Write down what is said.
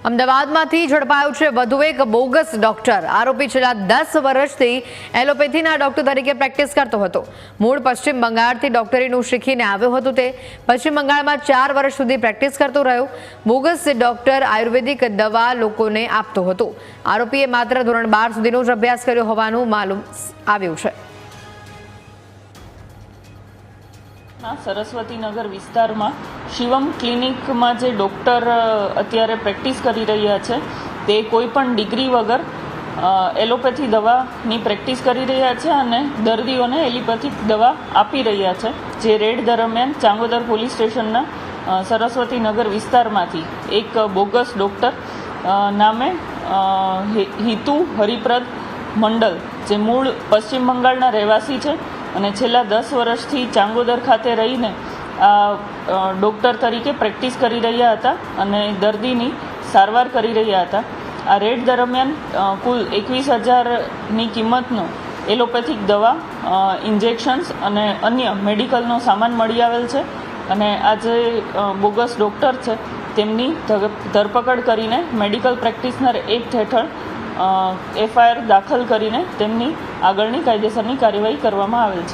અમદાવાદમાંથી ઝડપાયો છે વધુ એક બોગસ ડોક્ટર। આરોપી છેલ્લા 10 વર્ષથી એલોપેથીના ડોક્ટર તરીકે પ્રેક્ટિસ કરતો હતો। મૂળ પશ્ચિમ બંગાળથી ડોક્ટરીનું શીખીને આવ્યો હતો। તે પશ્ચિમ બંગાળમાં 4 વર્ષ સુધી પ્રેક્ટિસ કરતો રહ્યો। બોગસ ડોક્ટર આયુર્વેદિક દવા લોકોને આપતો હતો। આરોપીએ માત્ર ધોરણ 12 સુધીનો જ અભ્યાસ કર્યો હોવાનું માલુમ આવ્યું છે। સરસ્વતીનગર વિસ્તારમાં શિવમ ક્લિનિકમાં જે ડૉક્ટર અત્યારે પ્રેક્ટિસ કરી રહ્યા છે તે કોઈ પણ ડિગ્રી વગર એલોપેથી દવાની પ્રેક્ટિસ કરી રહ્યા છે અને દર્દીઓને એલોપેથિક દવા આપી રહ્યા છે। જે રેડ દરમિયાન ચાંગોદર પોલીસ સ્ટેશનના સરસ્વતીનગર વિસ્તારમાંથી એક બોગસ ડૉક્ટર નામે હિતુ હરિપ્રદ મંડલ, જે મૂળ પશ્ચિમ બંગાળના રહેવાસી છે અને છેલ્લા 10 વર્ષથી ચાંગોદર ખાતે રહીને આ ડૉક્ટર તરીકે પ્રેક્ટિસ કરી રહ્યા હતા અને દર્દીની સારવાર કરી રહ્યા હતા। આ રેડ દરમિયાન કુલ 21,000ની કિંમતનો એલોપેથિક દવા, ઇન્જેક્શન્સ અને અન્ય મેડિકલનો સામાન મળી આવેલ છે અને આ જે બોગસ ડૉક્ટર છે તેમની ધરપકડ કરીને મેડિકલ પ્રેક્ટિશનર એક્ટ હેઠળ FIR દાખલ કરીને તેમની આગળની કાયદેસરની કાર્યવાહી કરવામાં આવેલ છે।